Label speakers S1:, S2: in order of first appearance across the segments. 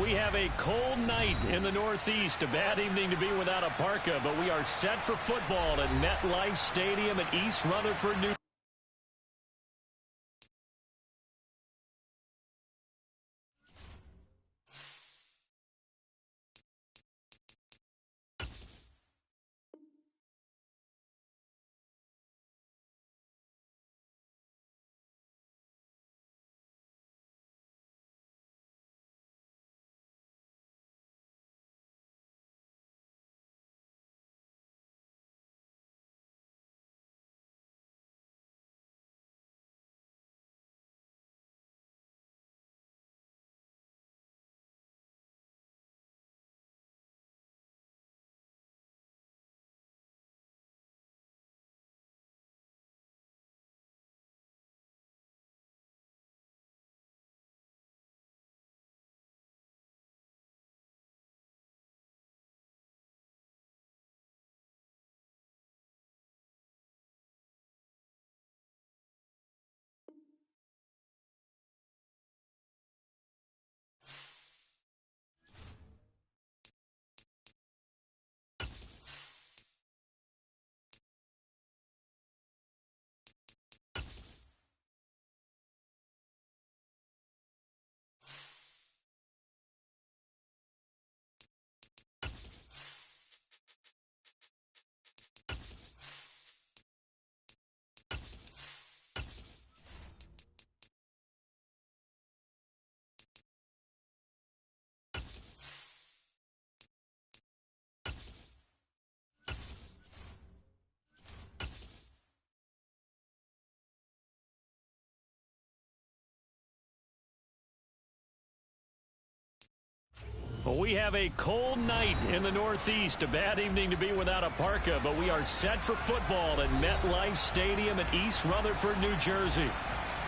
S1: We have a cold night in the Northeast. A bad evening to be without a parka, but we are set for football at MetLife Stadium in East Rutherford, New Jersey. Well, we have a cold night in the Northeast. A bad evening to be without a parka, but we are set for football at MetLife Stadium in East Rutherford, New Jersey.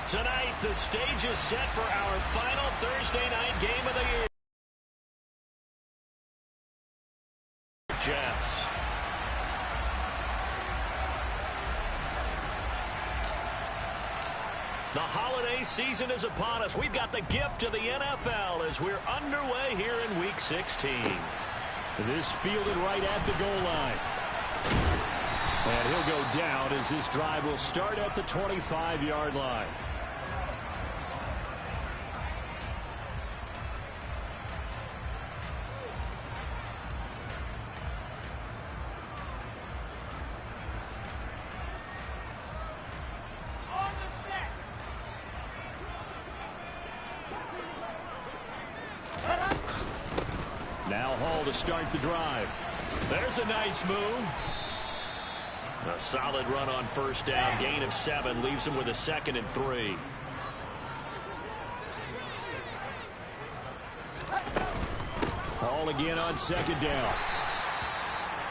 S1: Tonight, the stage is set for our final Thursday night game of the year. Jets. The holiday season is upon us. We've got the gift of the NFL as we're underway here in Week 16. This fielded right at the goal line. And he'll go down as this drive will start at the 25-yard line. To start the drive. There's a nice move. A solid run on first down. Gain of 7 leaves him with a 2nd and 3. Ball again on 2nd down.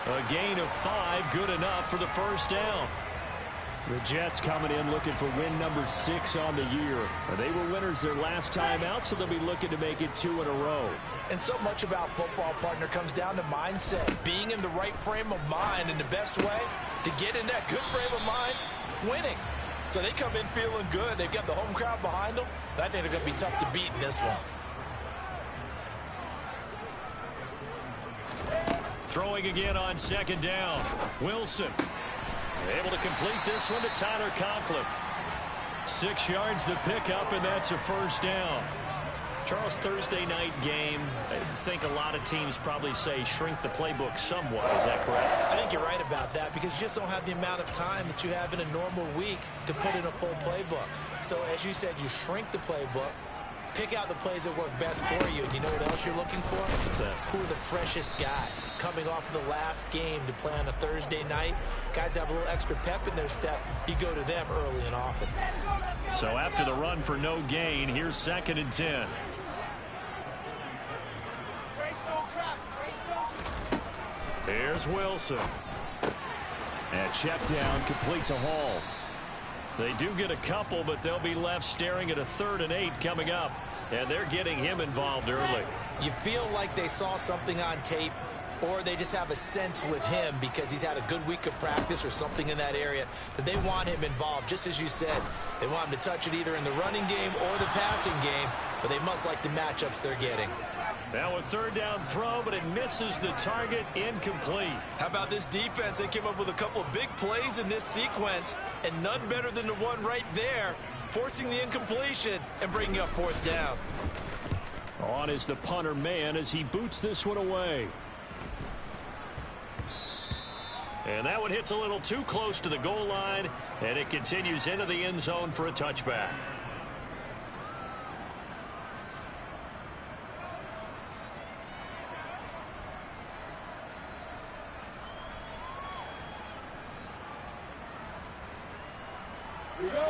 S1: A gain of 5, good enough for the first down. The Jets coming in looking for win number 6 on the year. They were winners their last time out, so they'll be looking to make it 2 in a row.
S2: And so much about football, partner, comes down to mindset. Being in the right frame of mind, and the best way to get in that good frame of mind, winning. So they come in feeling good. They've got the home crowd behind them. I think they're going to be tough to beat in this one.
S1: Throwing again on 2nd down. Wilson. Able to complete this one to Tyler Conklin. 6 yards the pickup, and that's a first down. Charles, Thursday night game, I think a lot of teams probably say shrink the playbook somewhat. Is that correct?
S2: I think you're right about that because you just don't have the amount of time that you have in a normal week to put in a full playbook. So as you said, you shrink the playbook, pick out the plays that work best for you. And you know what else you're looking for? Who are the freshest guys coming off of the last game to play on a Thursday night? Guys have a little extra pep in their step. You go to them early and often.
S1: So after the run for no gain, here's 2nd and 10. Here's Wilson. And check down, complete to Hall. They do get a couple, but they'll be left staring at a 3rd and 8 coming up. And they're getting him involved early.
S2: You feel like they saw something on tape, or they just have a sense with him because he's had a good week of practice or something in that area that they want him involved. Just as you said, they want him to touch it either in the running game or the passing game, but they must like the matchups they're getting.
S1: Now a third down throw, but it misses the target. Incomplete.
S2: How about this defense? They came up with a couple of big plays in this sequence, and none better than the one right there, forcing the incompletion and bringing up fourth down.
S1: On is the punter man as he boots this one away. And that one hits a little too close to the goal line, and it continues into the end zone for a touchback.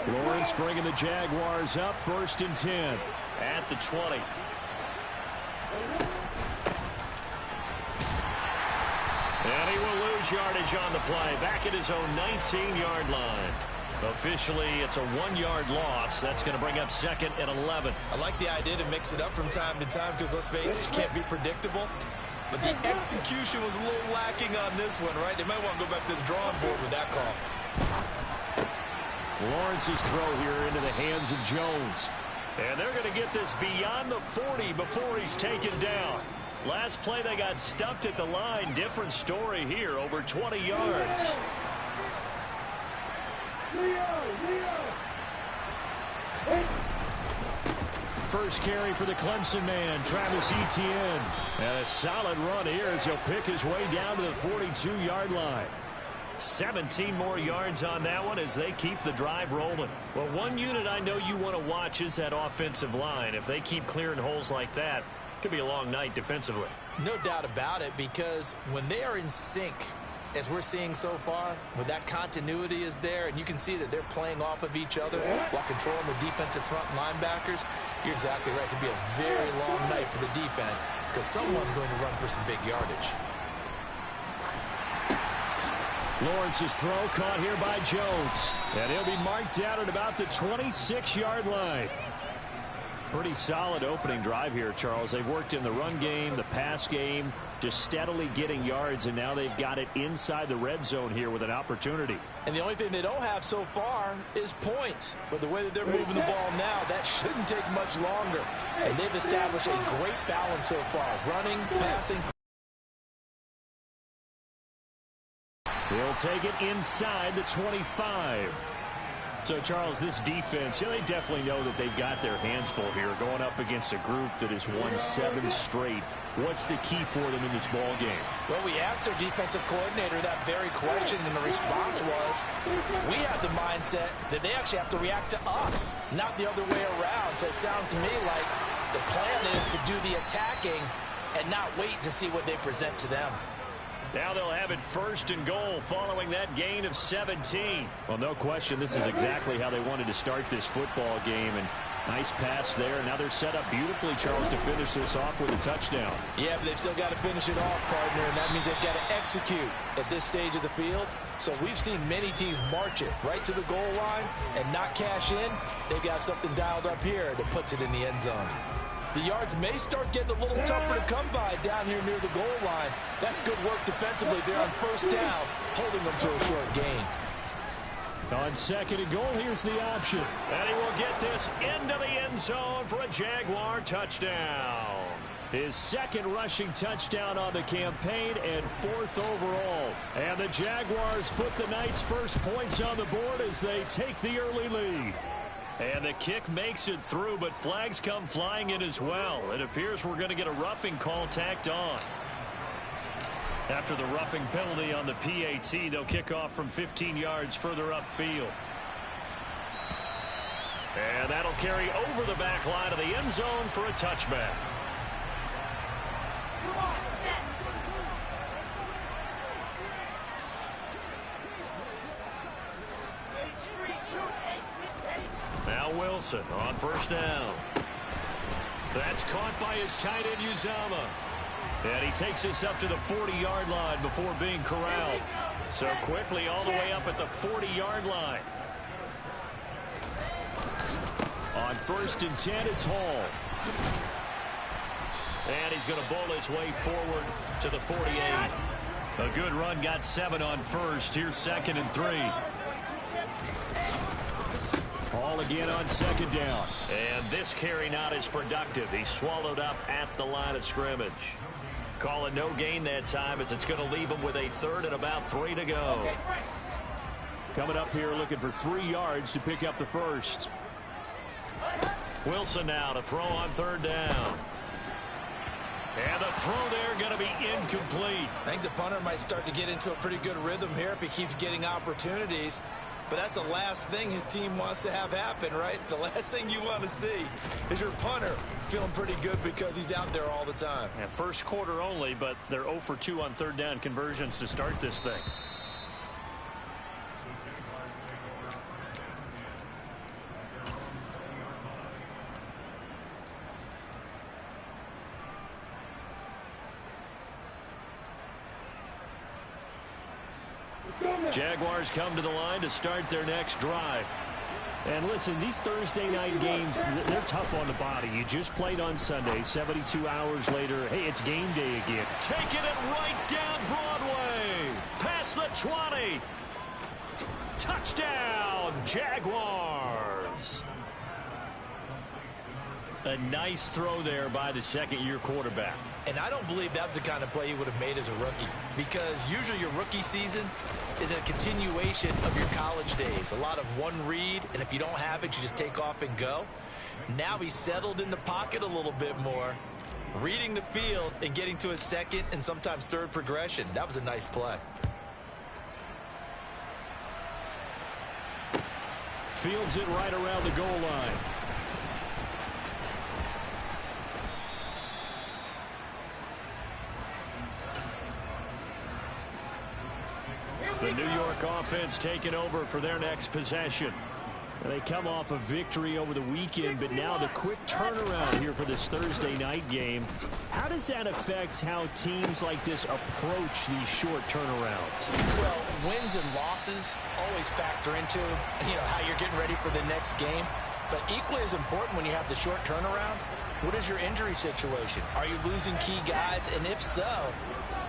S1: Lawrence bringing the Jaguars up, 1st and 10 at the 20. And he will lose yardage on the play, back at his own 19-yard line. Officially, it's a 1-yard loss. That's going to bring up 2nd and 11.
S2: I like the idea to mix it up from time to time because, let's face it, you can't be predictable. But the execution was a little lacking on this one, right? They might want to go back to the drawing board with that call.
S1: Lawrence's throw here into the hands of Jones. And they're going to get this beyond the 40 before he's taken down. Last play, they got stuffed at the line. Different story here, over 20 yards. First carry for the Clemson man, Travis Etienne. And a solid run here as he'll pick his way down to the 42-yard line. 17 more yards on that one as they keep the drive rolling. Well, one unit I know you want to watch is that offensive line. If they keep clearing holes like that, it could be a long night defensively.
S2: No doubt about it, because when they are in sync, as we're seeing so far, when that continuity is there, and you can see that they're playing off of each other while controlling the defensive front linebackers, you're exactly right. It could be a very long night for the defense because someone's going to run for some big yardage.
S1: Lawrence's throw caught here by Jones. And he'll be marked down at about the 26-yard line. Pretty solid opening drive here, Charles. They've worked in the run game, the pass game, just steadily getting yards, and now they've got it inside the red zone here with an opportunity.
S2: And the only thing they don't have so far is points. But the way that they're moving the ball now, that shouldn't take much longer. And they've established a great balance so far. Running, passing.
S1: He'll take it inside the 25. So, Charles, this defense, they definitely know that they've got their hands full here going up against a group that has won 7 straight. What's the key for them in this ball game?
S2: Well, we asked their defensive coordinator that very question, and the response was, we have the mindset that they actually have to react to us, not the other way around. So it sounds to me like the plan is to do the attacking and not wait to see what they present to them.
S1: Now they'll have it 1st and goal following that gain of 17. Well, no question, this is exactly how they wanted to start this football game. And nice pass there. Now they're set up beautifully, Charles, to finish this off with a touchdown.
S2: Yeah, but they've still got to finish it off, partner, and that means they've got to execute at this stage of the field. So we've seen many teams march it right to the goal line and not cash in. They've got something dialed up here that puts it in the end zone. The yards may start getting a little tougher to come by down here near the goal line. That's good work defensively there on 1st down, holding them to a short gain.
S1: On 2nd and goal, here's the option. And he will get this into the end zone for a Jaguar touchdown. His 2nd rushing touchdown on the campaign and 4th overall. And the Jaguars put the night's first points on the board as they take the early lead. And the kick makes it through, but flags come flying in as well. It appears we're going to get a roughing call tacked on. After the roughing penalty on the PAT, they'll kick off from 15 yards further upfield. And that'll carry over the back line of the end zone for a touchback. Now Wilson on 1st down. That's caught by his tight end, Uzama. And he takes this up to the 40-yard line before being corralled. So quickly all the way up at the 40-yard line. On 1st and 10, it's Hall. And he's going to bowl his way forward to the 48. A good run, got 7 on 1st. Here's 2nd and 3. Ball again on second down. And this carry not as productive. He's swallowed up at the line of scrimmage. Call it no gain that time as it's going to leave him with a third and about 3 to go. Coming up here looking for 3 yards to pick up the first. Wilson now to throw on third down. And the throw there going to be incomplete.
S2: I think the punter might start to get into a pretty good rhythm here if he keeps getting opportunities. But that's the last thing his team wants to have happen, right? The last thing you want to see is your punter feeling pretty good because he's out there all the time.
S1: Yeah, first quarter only, but they're 0 for 2 on third down conversions to start this thing. Jaguars come to the line to start their next drive.
S3: And listen, these Thursday night games, they're tough on the body. You just played on Sunday. 72 hours later, hey, it's game day again.
S1: Taking it right down Broadway. Past the 20. Touchdown, Jaguars. A nice throw there by the second-year quarterback.
S2: And I don't believe that was the kind of play he would have made as a rookie, because usually your rookie season is a continuation of your college days. A lot of one read, and if you don't have it, you just take off and go. Now he's settled in the pocket a little bit more, reading the field and getting to his second and sometimes third progression. That was a nice play.
S1: Fields it right around the goal line. The New York offense taking over for their next possession.
S3: They come off a victory over the weekend, but now the quick turnaround here for this Thursday night game. How does that affect how teams like this approach these short turnarounds?
S2: Well, wins and losses always factor into, how you're getting ready for the next game. But equally as important when you have the short turnaround, what is your injury situation? Are you losing key guys? And if so,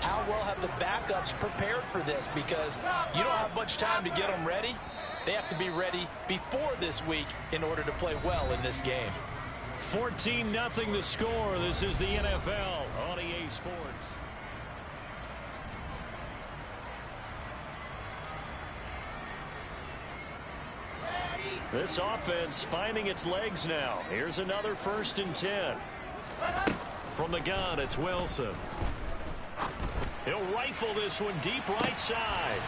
S2: how well have the backups prepared for this? Because you don't have much time to get them ready. They have to be ready before this week in order to play well in this game.
S1: 14-0 the score. This is the NFL on EA Sports. This offense finding its legs now. Here's another 1st and 10. From the gun, it's Wilson. He'll rifle this one deep right side.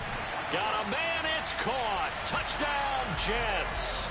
S1: Got a man, it's caught. Touchdown, Jets.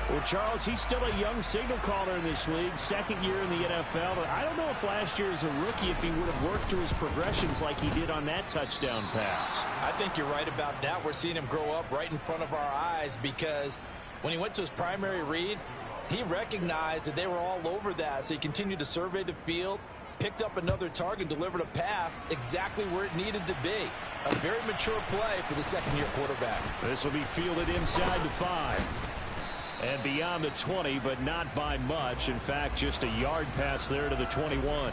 S3: Well, Charles, he's still a young signal caller in this league, second year in the NFL. But I don't know if last year as a rookie, if he would have worked through his progressions like he did on that touchdown pass.
S2: I think you're right about that. We're seeing him grow up right in front of our eyes, because when he went to his primary read, he recognized that they were all over that. So he continued to survey the field, picked up another target, delivered a pass exactly where it needed to be. A very mature play for the second-year quarterback.
S1: This will be fielded inside the 5. And beyond the 20, but not by much. In fact, just a yard pass there to the 21.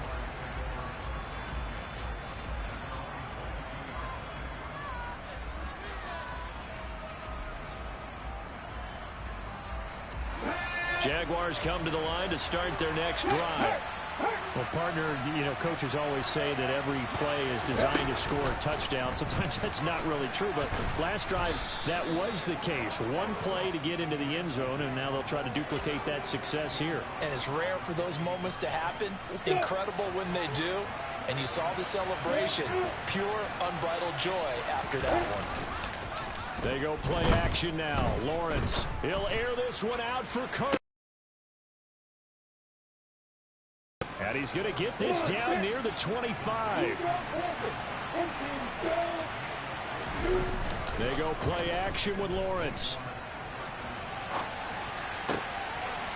S1: Jaguars come to the line to start their next drive.
S3: Well, partner, coaches always say that every play is designed to score a touchdown. Sometimes that's not really true, but last drive, that was the case. One play to get into the end zone, and now they'll try to duplicate that success here.
S2: And it's rare for those moments to happen. Incredible when they do. And you saw the celebration. Pure, unbridled joy after that one.
S1: They go play action now. Lawrence, he'll air this one out for Kirk. And he's going to get this down near the 25. They go play action with Lawrence.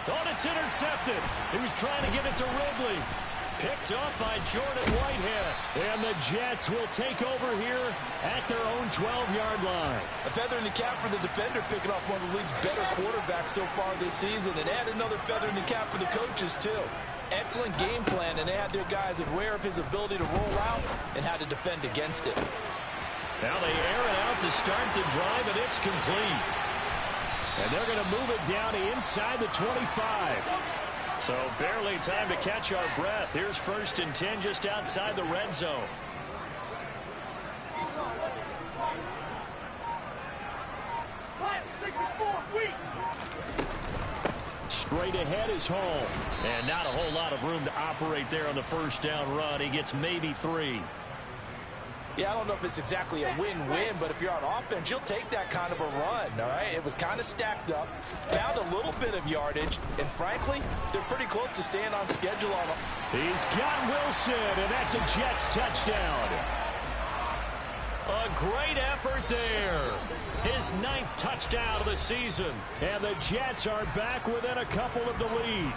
S1: Oh, it's intercepted. He was trying to get it to Ridley. Picked up by Jordan Whitehead. And the Jets will take over here at their own 12-yard line.
S2: A feather in the cap for the defender, picking off one of the league's better quarterbacks so far this season. And add another feather in the cap for the coaches, too. Excellent game plan, and they had their guys aware of his ability to roll out and how to defend against it.
S1: Now they air it out to start the drive, and it's complete.
S3: And they're going to move it down inside the 25.
S1: So barely time to catch our breath. Here's 1st and 10 just outside the red zone.
S3: Straight ahead is home.
S1: And not a whole lot of room to operate there on the 1st down run. He gets maybe 3.
S2: Yeah, I don't know if it's exactly a win-win, but if you're on offense, you'll take that kind of a run, all right? It was kind of stacked up, found a little bit of yardage, and frankly, they're pretty close to staying on schedule on them.
S3: He's got Wilson, and that's a Jets touchdown.
S1: A great effort there. His 9th touchdown of the season.
S3: And the Jets are back within a couple of the lead.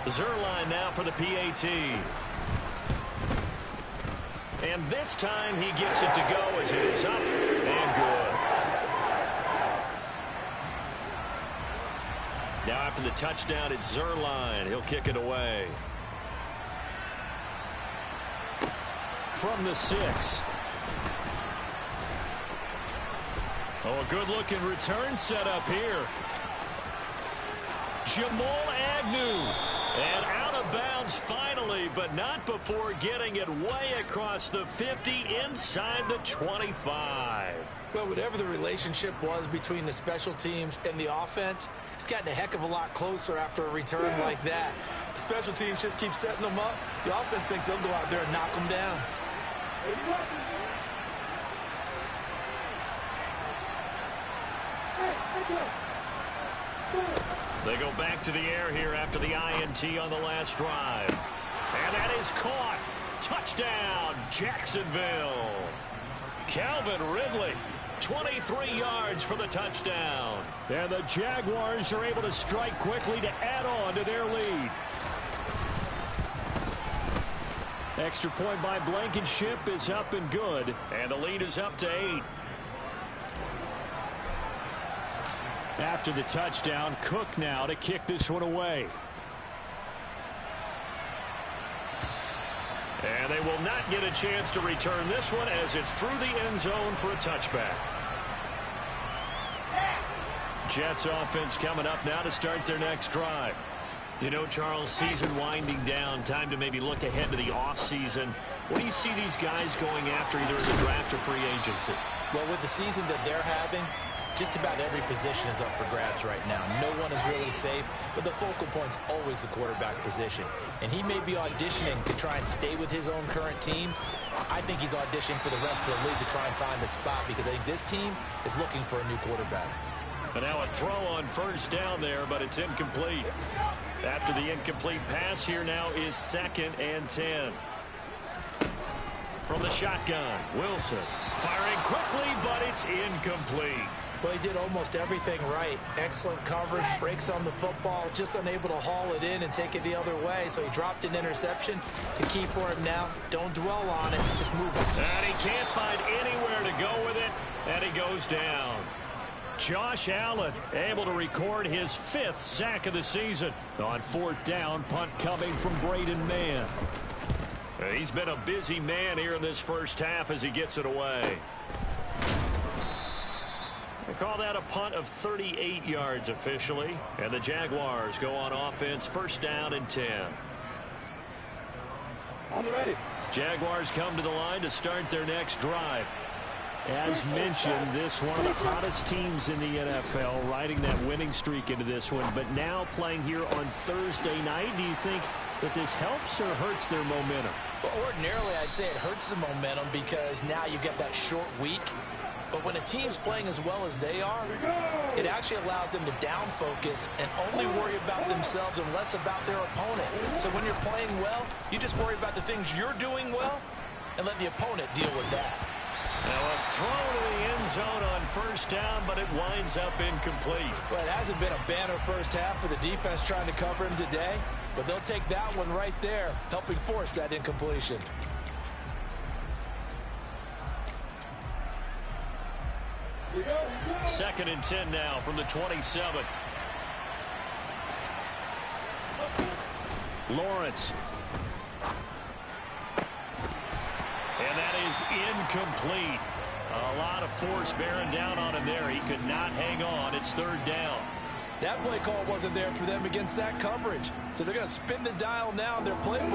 S1: Zuerlein now for the PAT. And this time he gets it to go as it is up and good. Now after the touchdown, it's Zuerlein. He'll kick it away.
S3: From the 6.
S1: Oh, a good-looking return set up here. Jamal Agnew. And out of bounds finally, but not before getting it way across the 50 inside the 25.
S2: Well, whatever the relationship was between the special teams and the offense, it's gotten a heck of a lot closer after a return like that. The special teams just keep setting them up. The offense thinks they'll go out there and knock them down.
S1: They go back to the air here after the INT on the last drive. And that is caught. Touchdown, Jacksonville. Calvin Ridley, 23 yards for the touchdown.
S3: And the Jaguars are able to strike quickly to add on to their lead. Extra point by Blankenship is up and good.
S1: And the lead is up to 8.
S3: After the touchdown, Cook now to kick this one away.
S1: And they will not get a chance to return this one as it's through the end zone for a touchback. Jets offense coming up now to start their next drive. You know, Charles, season winding down, time to maybe look ahead to the offseason. What do you see these guys going after either in the draft or free agency?
S2: Well, with the season that they're having, just about every position is up for grabs right now. No one is really safe, but the focal point's always the quarterback position. And he may be auditioning to try and stay with his own current team. I think he's auditioning for the rest of the league to try and find a spot because I think this team is looking for a new quarterback.
S1: But now a throw on 1st down there, but it's incomplete. After the incomplete pass, here now is 2nd and 10. From the shotgun, Wilson firing quickly, but it's incomplete.
S2: Well, he did almost everything right. Excellent coverage, breaks on the football, just unable to haul it in and take it the other way. So he dropped an interception. The key for him now, don't dwell on it, just move it.
S1: And he can't find anywhere to go with it, and he goes down.
S3: Josh Allen able to record his 5th sack of the season. On 4th down, punt coming from Braden Mann.
S1: He's been a busy man here in this first half as he gets it away. They call that a punt of 38 yards officially. And the Jaguars go on offense, 1st down and 10.
S4: I'm ready.
S1: Jaguars come to the line to start their next drive.
S3: As mentioned, this one of the hottest teams in the NFL, riding that winning streak into this one, but now playing here on Thursday night. Do you think that this helps or hurts their momentum?
S2: Well, ordinarily, I'd say it hurts the momentum because now you get that short week. But when a team's playing as well as they are, it actually allows them to down focus and only worry about themselves and less about their opponent. So when you're playing well, you just worry about the things you're doing well and let the opponent deal with that.
S1: Now a throw to the end zone on 1st down, but it winds up incomplete.
S2: Well, it hasn't been a banner first half for the defense trying to cover him today, but they'll take that one right there, helping force that incompletion.
S1: Second and 10 now from the 27.
S3: Lawrence.
S1: And that is incomplete. A lot of force bearing down on him there. He could not hang on. It's third down.
S2: That play call wasn't there for them against that coverage. So they're going to spin the dial now in their playbook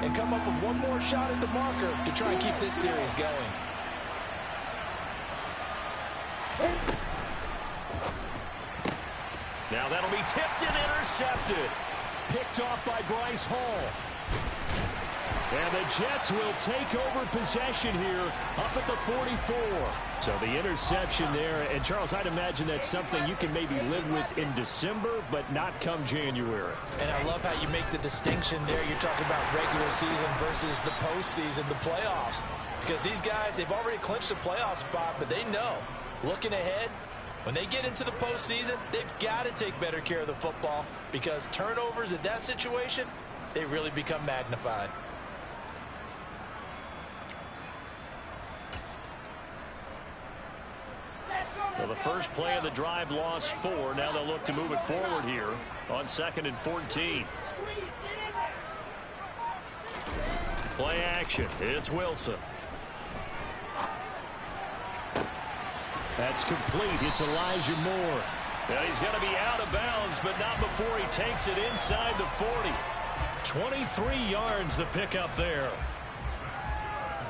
S2: and come up with one more shot at the marker to try and keep this series going.
S1: Now that'll be tipped and intercepted.
S3: Picked off by Bryce Hall. And the Jets will take over possession here up at the 44. So the interception there. And, Charles, I'd imagine that's something you can maybe live with in December, but not come January.
S2: And I love how you make the distinction there. You're talking about regular season versus the postseason, the playoffs. Because these guys, they've already clinched a playoff spot, but they know, looking ahead, when they get into the postseason, they've got to take better care of the football because turnovers in that situation, they really become magnified.
S1: Well, the first play of the drive lost 4. Now they'll look to move it forward here on 2nd and 14. Play action. It's Wilson.
S3: That's complete. It's Elijah Moore.
S1: Now he's going to be out of bounds, but not before he takes it inside the 40. 23 yards the pickup there.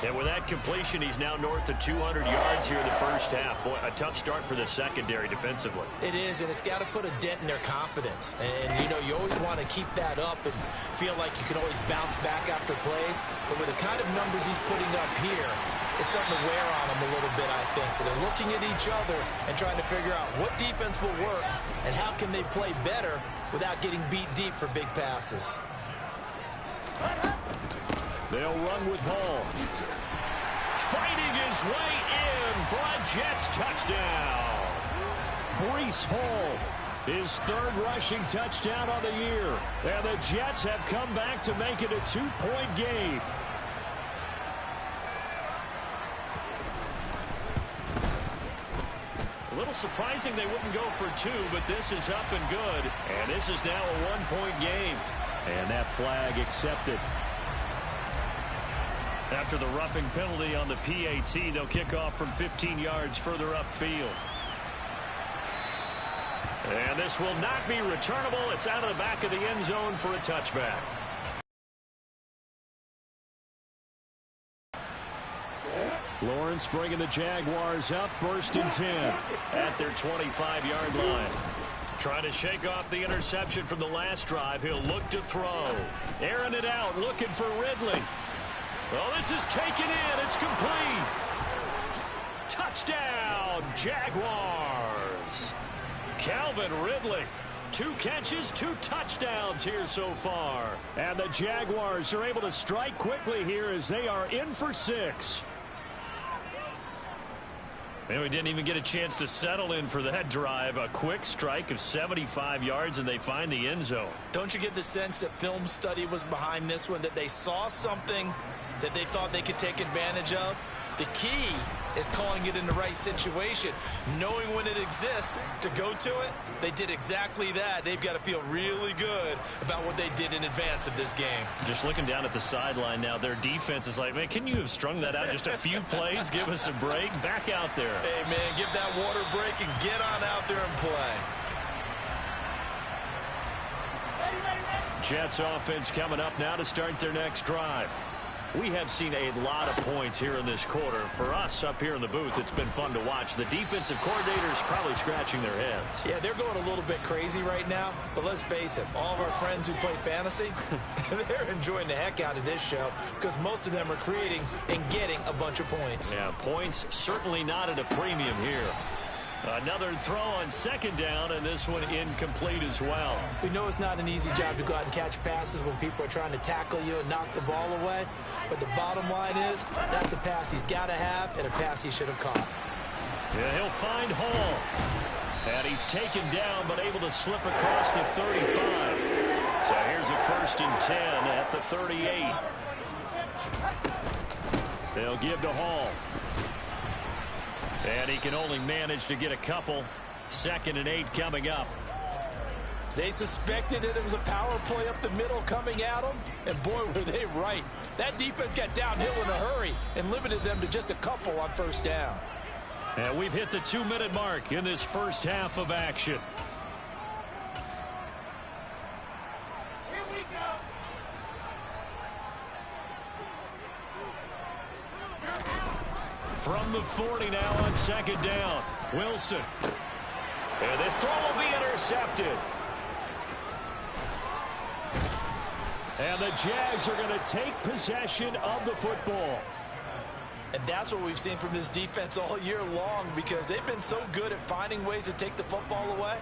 S1: And with that completion, he's now north of 200 yards here in the first half. Boy, a tough start for the secondary defensively.
S2: It is, and it's got to put a dent in their confidence. And, you know, you always want to keep that up and feel like you can always bounce back after plays. But with the kind of numbers he's putting up here, it's starting to wear on them a little bit, I think. So they're looking at each other and trying to figure out what defense will work and how can they play better without getting beat deep for big passes.
S3: They'll run with Hall.
S1: Fighting his way in for a Jets touchdown.
S3: Breece Hall, his third rushing touchdown of the year. And the Jets have come back to make it a 2-point game.
S1: A little surprising they wouldn't go for 2, but this is up and good. And this is now a 1-point game.
S3: And that flag accepted.
S1: After the roughing penalty on the PAT, they'll kick off from 15 yards further upfield. And this will not be returnable. It's out of the back of the end zone for a touchback.
S3: Lawrence bringing the Jaguars up 1st and 10
S1: at their 25-yard line. Trying to shake off the interception from the last drive. He'll look to throw. Airing it out, looking for Ridley. Well, this is taken in. It's complete. Touchdown, Jaguars. Calvin Ridley. 2 catches, 2 touchdowns here so far.
S3: And the Jaguars are able to strike quickly here as they are in for 6.
S1: And we didn't even get a chance to settle in for that drive. A quick strike of 75 yards, and they find the end zone.
S2: Don't you get the sense that film study was behind this one, that they saw something that they thought they could take advantage of? The key is calling it in the right situation, knowing when it exists to go to it. They did exactly that. They've got to feel really good about what they did in advance of this game.
S1: Just looking down at the sideline now, their defense is like, man, can you have strung that out just a few plays? Give us a break. Back out there.
S2: Hey, man, give that water break and get on out there and play.
S1: Jets offense coming up now to start their next drive. We have seen a lot of points here in this quarter. For us up here in the booth, it's been fun to watch. The defensive coordinators probably scratching their heads.
S2: Yeah, they're going a little bit crazy right now. But let's face it, all of our friends who play fantasy, they're enjoying the heck out of this show because most of them are creating and getting a bunch of points.
S1: Yeah, points certainly not at a premium here. Another throw on 2nd down, and this one incomplete as well.
S2: We know it's not an easy job to go out and catch passes when people are trying to tackle you and knock the ball away. But the bottom line is, that's a pass he's got to have and a pass he should have caught.
S1: Yeah, he'll find Hall. And he's taken down, but able to slip across the 35. So here's a 1st and 10 at the 38. They'll give to Hall. And he can only manage to get a couple. 2nd and 8 coming up.
S2: They suspected it was a power play up the middle coming at them, and boy, were they right. That defense got downhill in a hurry and limited them to just a couple on 1st down.
S1: And we've hit the 2-minute mark in this first half of action. From the 40 now on 2nd down. Wilson. And this throw will be intercepted. And the Jags are going to take possession of the football.
S2: And that's what we've seen from this defense all year long, because they've been so good at finding ways to take the football away.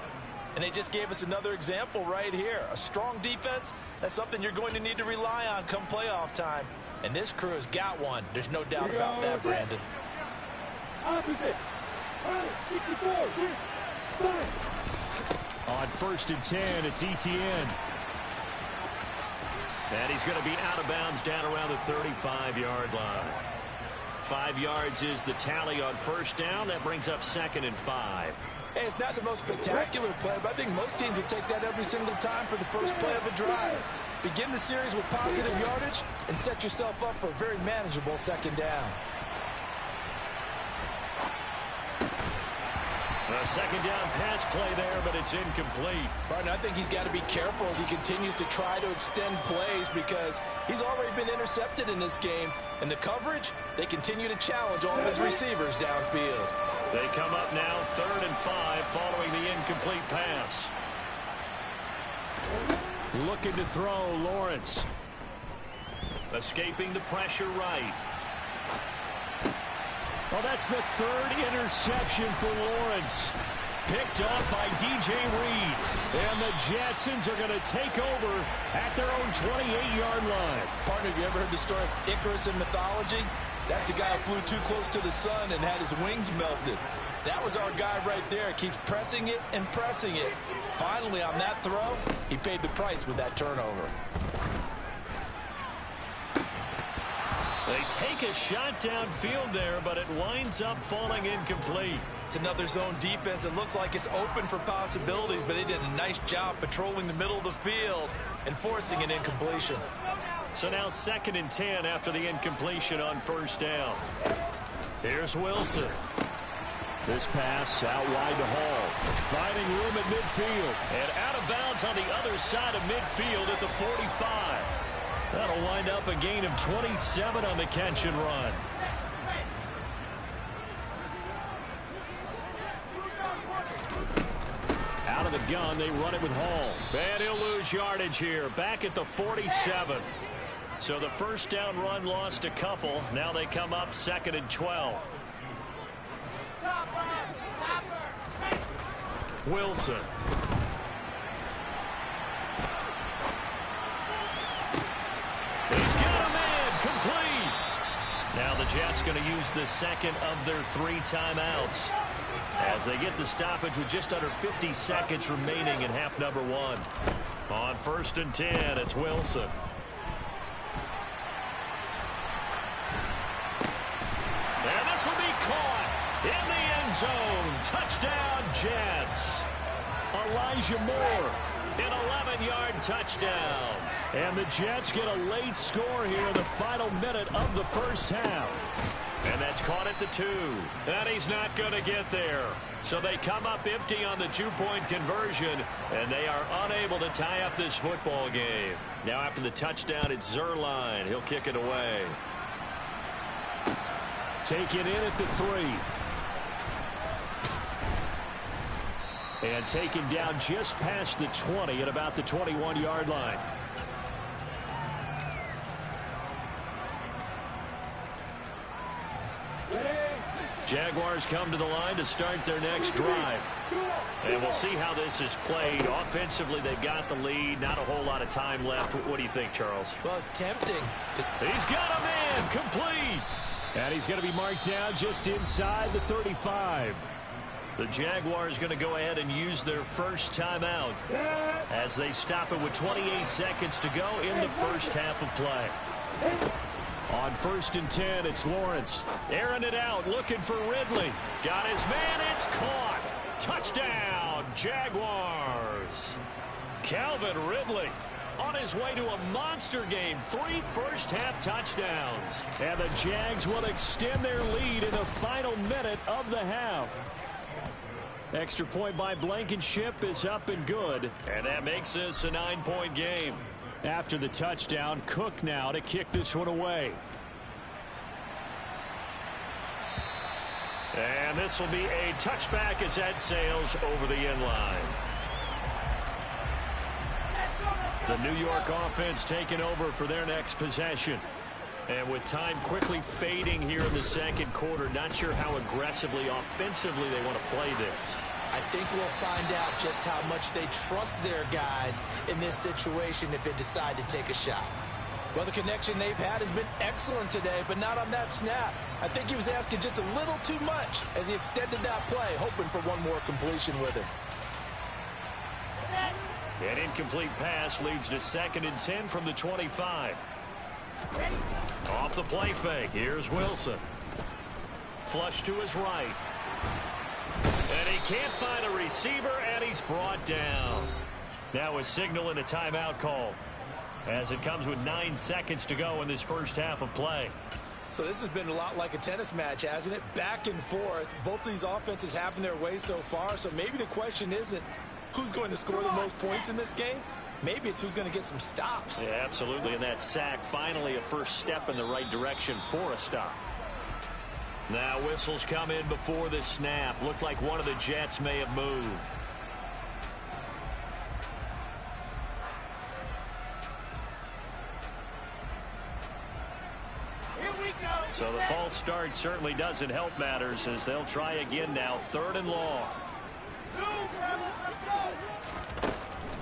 S2: And they just gave us another example right here. A strong defense, that's something you're going to need to rely on come playoff time. And this crew has got one. There's no doubt about that, Brandon.
S1: On 1st and 10, it's Etienne. And he's going to be out of bounds down around the 35-yard line. 5 yards is the tally on 1st down. That brings up 2nd and 5.
S2: Hey, it's not the most spectacular play, but I think most teams will take that every single time for the first play of a drive. Begin the series with positive yardage and set yourself up for a very manageable 2nd down.
S1: A 2nd down pass play there, but it's incomplete.
S2: Barton, I think he's got to be careful as he continues to try to extend plays, because he's already been intercepted in this game. And the coverage, they continue to challenge all of his receivers downfield.
S1: They come up now 3rd and 5 following the incomplete pass. Looking to throw, Lawrence. Escaping the pressure right. Well, that's the 3rd interception for Lawrence. Picked off by DJ Reed. And the Jetsons are going to take over at their own 28-yard line.
S2: Partner, have you ever heard the story of Icarus in mythology? That's the guy who flew too close to the sun and had his wings melted. That was our guy right there. Keeps pressing it and pressing it. Finally, on that throw, he paid the price with that turnover.
S1: They take a shot downfield there, but it winds up falling incomplete.
S2: It's another zone defense. It looks like it's open for possibilities, but they did a nice job patrolling the middle of the field and forcing an incompletion.
S1: So now 2nd and 10 after the incompletion on 1st down. Here's Wilson. This pass out wide to Hall. Finding room at midfield. And out of bounds on the other side of midfield at the 45. That'll wind up a gain of 27 on the catch and run. Out of the gun, they run it with Hall. And he'll lose yardage here, back at the 47. So the 1st down run lost a couple. Now they come up 2nd and 12. Wilson. He's got a man, complete. Now the Jets going to use the 2nd of their 3 timeouts as they get the stoppage with just under 50 seconds remaining in half number 1. On 1st and 10, it's Wilson. And this will be caught in the end zone. Touchdown, Jets. Elijah Moore, an 11-yard touchdown. And the Jets get a late score here in the final minute of the 1st half. And that's caught at the 2. And he's not going to get there. So they come up empty on the 2-point conversion, and they are unable to tie up this football game. Now after the touchdown, it's Zerline. He'll kick it away. Take it in at the 3. And taken down just past the 20 at about the 21-yard line. Jaguars come to the line to start their next drive. And we'll see how this is played. Offensively, they've got the lead. Not a whole lot of time left. What do you think, Charles?
S2: Well, it's tempting.
S1: He's got a man, complete. And he's going to be marked down just inside the 35. The Jaguars going to go ahead and use their 1st timeout as they stop it with 28 seconds to go in the 1st half of play. On 1st and 10, it's Lawrence. Airing it out, looking for Ridley. Got his man, it's caught. Touchdown, Jaguars. Calvin Ridley on his way to a monster game. 3 first-half touchdowns.
S3: And the Jags will extend their lead in the final minute of the half. Extra point by Blankenship is up and good.
S1: And that makes this a 9-point game.
S3: After the touchdown, Cook now to kick this one away.
S1: And this will be a touchback as that sails over the end line. The New York offense taking over for their next possession. And with time quickly fading here in the second quarter, not sure how aggressively, offensively they want to play this.
S2: I think we'll find out just how much they trust their guys in this situation if they decide to take a shot. Well, the connection they've had has been excellent today, but not on that snap. I think he was asking just a little too much as he extended that play, hoping for one more completion with it.
S1: An incomplete pass leads to 2nd and 10 from the 25. Off the play fake, here's Wilson. Flush to his right. And he can't find a receiver, and he's brought down. Now a signal and a timeout call, as it comes with 9 seconds to go in this first half of play.
S2: So this has been a lot like a tennis match, hasn't it? Back and forth. Both of these offenses having their way so far, so maybe the question isn't who's going to score the most points in this game. Maybe it's who's going to get some stops.
S1: Yeah, absolutely, and that sack finally a first step in the right direction for a stop. Now whistles come in before the snap. Looked like one of the Jets may have moved. So the false start certainly doesn't help matters as they'll try again now. 3rd and long.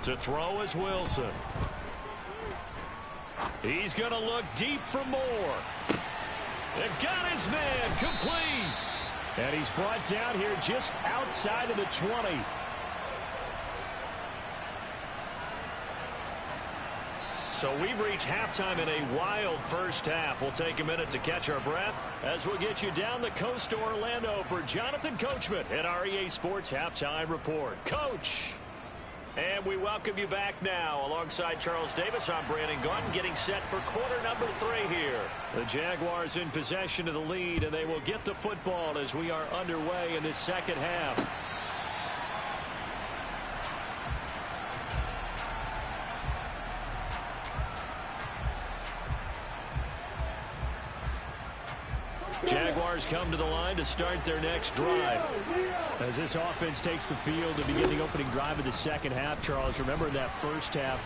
S1: To throw is Wilson. He's going to look deep for more. They've got his man complete.
S3: And he's brought down here just outside of the 20.
S1: So we've reached halftime in a wild first half. We'll take a minute to catch our breath as we'll get you down the coast to Orlando for Jonathan Coachman at our EA Sports Halftime Report. Coach! And we welcome you back now. Alongside Charles Davis, I'm Brandon Gunn, getting set for quarter number 3 here. The Jaguars in possession of the lead, and they will get the football as we are underway in this second half. Jaguars come to the line to start their next drive.
S3: As this offense takes the field to begin the opening drive of the second half, Charles, remember that first half,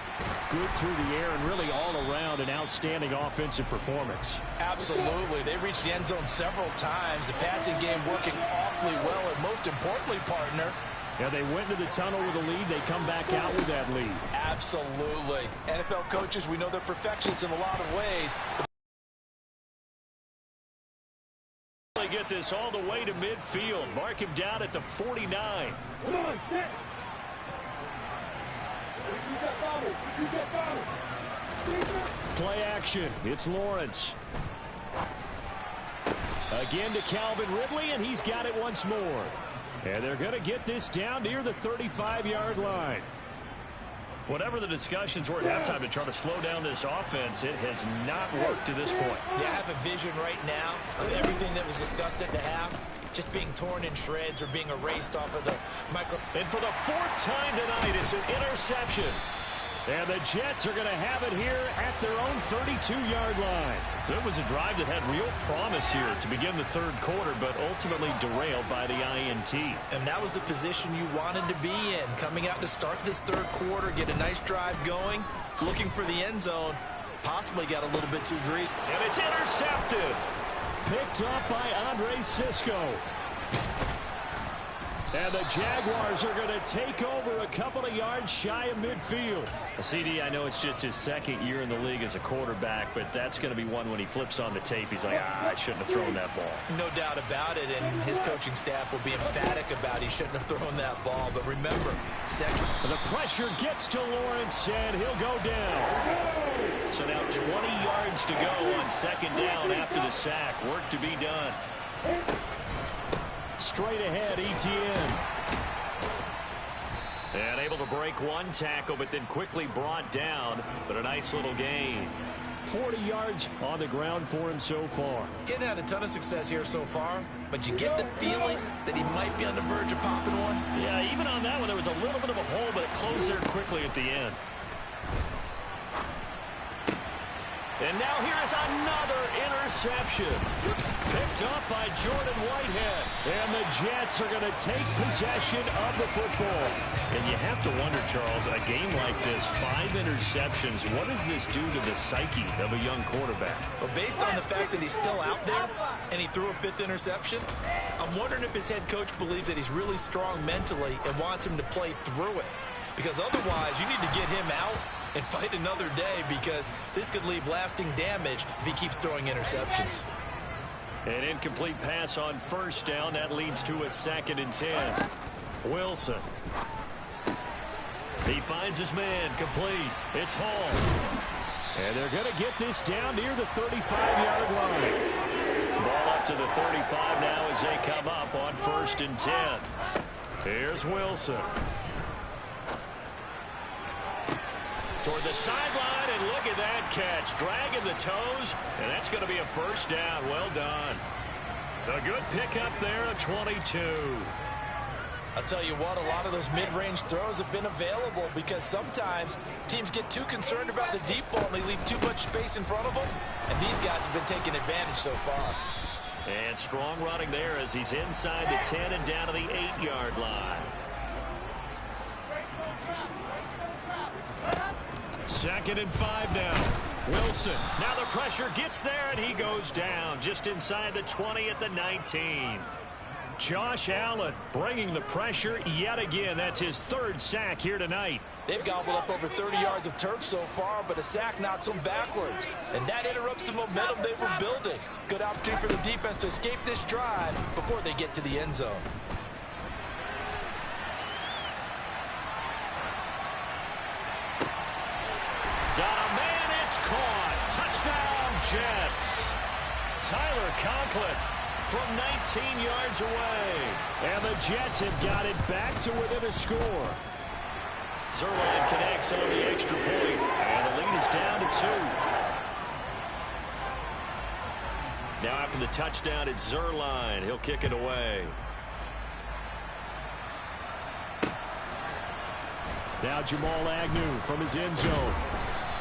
S3: good through the air and really all around an outstanding offensive performance.
S2: Absolutely. They reached the end zone several times. The passing game working awfully well, and most importantly, partner,
S3: yeah, they went into the tunnel with a lead. They come back out with that lead.
S2: Absolutely. NFL coaches, we know they're perfectionists in a lot of ways.
S1: They get this all the way to midfield. Mark him down at the 49.
S4: Come on, sit.
S3: Play action. It's Lawrence. Again to Calvin Ridley, and he's got it once more. And they're going to get this down near the 35-yard line.
S1: Whatever the discussions were at halftime to try to slow down this offense, it has not worked to this point.
S2: Yeah, I have a vision right now of everything that was discussed at the half just being torn in shreds or being erased off of the micro.
S1: And for the 4th time tonight, it's an interception.
S3: And the Jets are going to have it here at their own 32-yard line.
S1: So it was a drive that had real promise here to begin the 3rd quarter, but ultimately derailed by the INT.
S2: And that was the position you wanted to be in, coming out to start this 3rd quarter, get a nice drive going, looking for the end zone, possibly got a little bit too greedy.
S1: And it's intercepted.
S3: Picked off by Andre Sisco. And the Jaguars are going to take over a couple of yards shy of midfield.
S1: CD, I know it's just his 2nd year in the league as a quarterback, but that's going to be one when he flips on the tape. He's like, I shouldn't have thrown that ball.
S2: No doubt about it, and his coaching staff will be emphatic about he shouldn't have thrown that ball. But remember,
S3: the pressure gets to Lawrence, and he'll go down.
S1: So now 20 yards to go on 2nd down after the sack. Work to be done.
S3: Straight ahead, Etienne.
S1: And able to break one tackle, but then quickly brought down. But a nice little gain.
S3: 40 yards on the ground for him so far.
S2: Getting had a ton of success here so far, but you get the feeling that he might be on the verge of popping one.
S1: Yeah, even on that one, there was a little bit of a hole, but it closed there quickly at the end. And now here's another interception. Picked up by Jordan Whitehead. And the Jets are going to take possession of the football. And you have to wonder, Charles, a game like this, 5 interceptions, what does this do to the psyche of a young quarterback?
S2: Well, based on the fact that he's still out there and he threw a 5th interception, I'm wondering if his head coach believes that he's really strong mentally and wants him to play through it. Because otherwise, you need to get him out and fight another day, because this could leave lasting damage if he keeps throwing interceptions.
S1: An incomplete pass on first down. That leads to a 2nd and 10. Wilson. He finds his man. Complete. It's Hall.
S3: And they're going to get this down near the 35-yard line.
S1: Ball up to the 35 now as they come up on 1st and 10. Here's Wilson. Toward the sideline, and look at that catch. Dragging the toes, and that's going to be a 1st down. Well done. A good pickup there at 22.
S2: I'll tell you what, a lot of those mid-range throws have been available, because sometimes teams get too concerned about the deep ball and they leave too much space in front of them, and these guys have been taking advantage so far.
S1: And strong running there as he's inside the 10 and down to the 8-yard line. 2nd and 5 now. Wilson. Now the pressure gets there, and he goes down just inside the 20 at the 19. Josh Allen bringing the pressure yet again. That's his 3rd sack here tonight.
S2: They've gobbled up over 30 yards of turf so far, but a sack knocks them backwards. And that interrupts the momentum they were building. Good opportunity for the defense to escape this drive before they get to the end zone.
S1: Got a man, it's caught. Touchdown, Jets. Tyler Conklin from 19 yards away.
S3: And the Jets have got it back to within a score.
S1: Zerline connects on the extra point, and the lead is down to 2. Now after the touchdown, it's Zerline. He'll kick it away.
S3: Now Jamal Agnew from his end zone.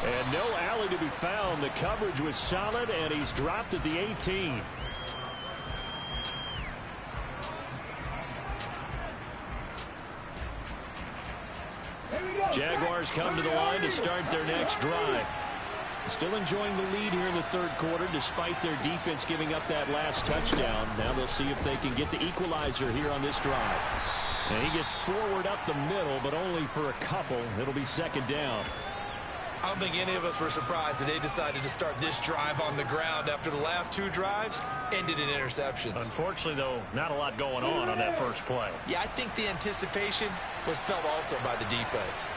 S3: And no alley to be found. The coverage was solid, and he's dropped at the 18.
S1: Jaguars come to the line to start their next drive.
S3: Still enjoying the lead here in the 3rd quarter despite their defense giving up that last touchdown. Now they'll see if they can get the equalizer here on this drive. And he gets forward up the middle, but only for a couple. It'll be 2nd down.
S2: I don't think any of us were surprised that they decided to start this drive on the ground after the last 2 drives ended in interceptions.
S1: Unfortunately, though, not a lot going on that first play.
S2: Yeah, I think the anticipation was felt also by the defense.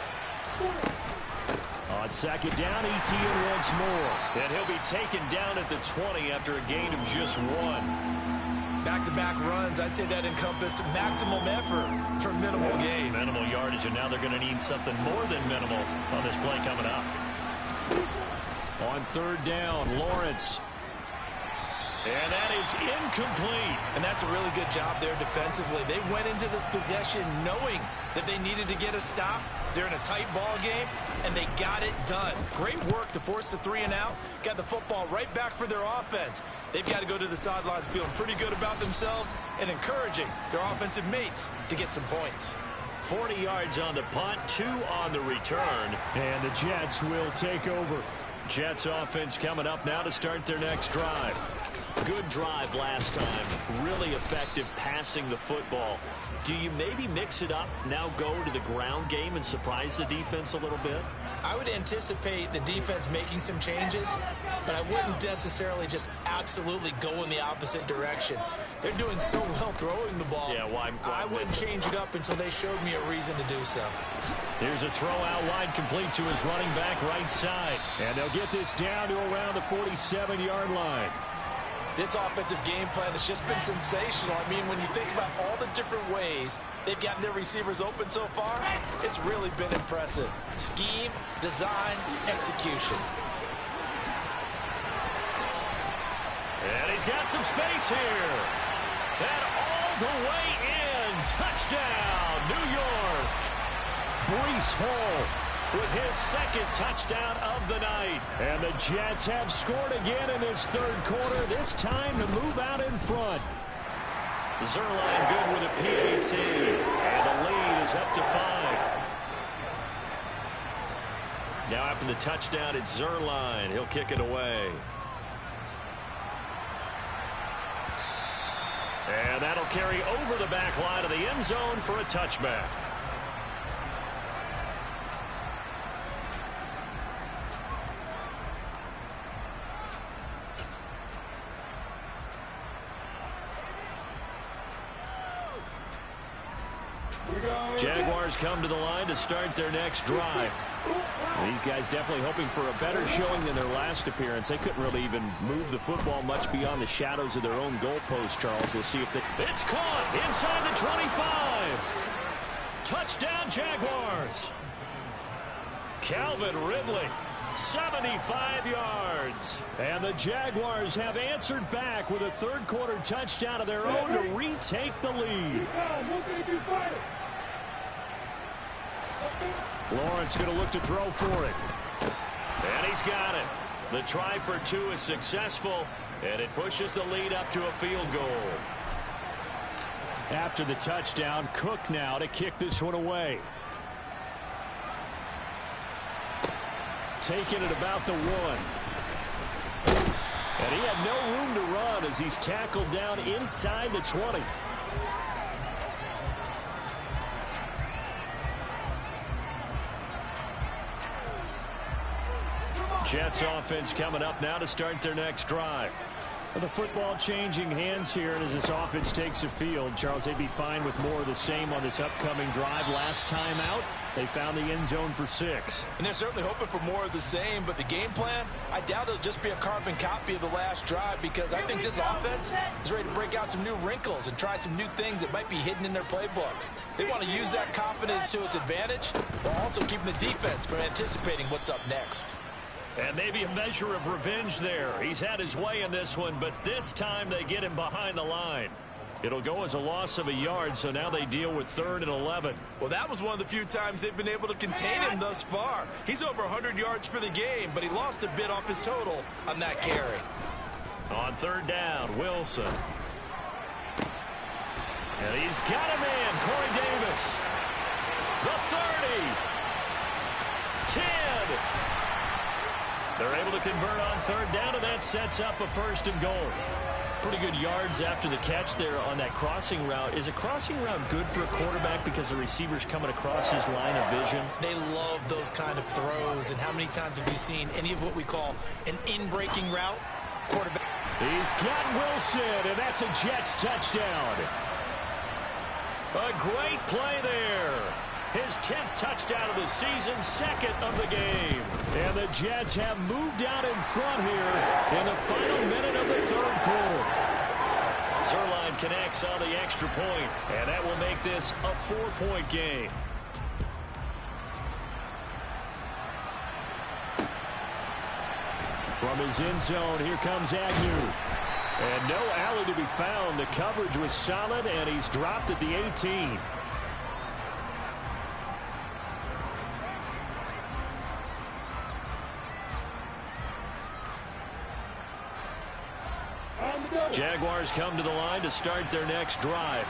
S3: On 2nd down, ETN once more.
S1: And he'll be taken down at the 20 after a gain of just 1.
S2: Back-to-back runs, I'd say that encompassed maximum effort for minimal gain.
S1: Minimal yardage, and now they're going to need something more than minimal on this play coming up.
S3: On 3rd down, Lawrence.
S1: And that is incomplete.
S2: And that's a really good job there defensively. They went into this possession knowing that they needed to get a stop. They're in a tight ball game, and they got it done. Great work to force the 3 and out. Got the football right back for their offense. They've got to go to the sidelines feeling pretty good about themselves and encouraging their offensive mates to get some points.
S1: 40 yards on the punt, 2 on the return.
S3: And the Jets will take over.
S1: Jets offense coming up now to start their next drive. Good drive last time. Really effective passing the football. Do you maybe mix it up, now go to the ground game and surprise the defense a little bit?
S2: I would anticipate the defense making some changes, but I wouldn't necessarily just absolutely go in the opposite direction. They're doing so well throwing the ball.
S1: Yeah, why
S2: I wouldn't change it up until they showed me a reason to do so.
S1: Here's a throw out wide, complete to his running back right side.
S3: And they'll get this down to around the 47-yard line.
S2: This offensive game plan has just been sensational. I mean, when you think about all the different ways they've gotten their receivers open so far, it's really been impressive. Scheme, design, execution.
S1: And he's got some space here. And all the way in. Touchdown, New York. Breece Hall with his second touchdown of the night. And the Jets have scored again in this third quarter, this time to move out in front. Zerline good with a PAT. And the lead is up to 5. Now after the touchdown, it's Zerline. He'll kick it away. And that'll carry over the back line of the end zone for a touchback. Jaguars come to the line to start their next drive. These guys definitely hoping for a better showing than their last appearance. They couldn't really even move the football much beyond the shadows of their own goalpost, Charles. We'll see if they... It's caught inside the 25. Touchdown, Jaguars. Calvin Ridley, 75 yards. And the Jaguars have answered back with a third quarter touchdown of their own to retake the lead. Lawrence going to look to throw for it. And he's got it. The try for 2 is successful, and it pushes the lead up to a field goal. After the touchdown, Cook now to kick this one away. Taking it about the 1. And he had no room to run as he's tackled down inside the 20. Jets offense coming up now to start their next drive. Well, the football changing hands here, and as this offense takes the field, Charles, they'd be fine with more of the same on this upcoming drive. Last time out, they found the end zone for 6.
S2: And they're certainly hoping for more of the same, but the game plan, I doubt it'll just be a carbon copy of the last drive, because I think this offense is ready to break out some new wrinkles and try some new things that might be hidden in their playbook. They want to use that confidence to its advantage, while also keeping the defense from anticipating what's up next.
S1: And maybe a measure of revenge there. He's had his way in this one, but this time they get him behind the line. It'll go as a loss of a yard, so now they deal with 3rd and 11.
S2: Well, that was one of the few times they've been able to contain him thus far. He's over 100 yards for the game, but he lost a bit off his total on that carry.
S1: On 3rd down, Wilson. And he's got a man, Corey Davis. The 30. 10. They're able to convert on 3rd down, and that sets up a 1st and goal. Pretty good yards after the catch there on that crossing route. Is a crossing route good for a quarterback because the receiver's coming across his line of vision?
S2: They love those kind of throws, and how many times have you seen any of what we call an in-breaking route? Quarterback.
S1: He's got Wilson, and that's a Jets touchdown. A great play there. His 10th touchdown of the season, 2nd of the game. And the Jets have moved out in front here in the final minute of the 3rd quarter. Zerline connects on the extra point, and that will make this a 4-point game. From his end zone, here comes Agnew. And no alley to be found. The coverage was solid, and he's dropped at the 18. Jaguars come to the line to start their next drive.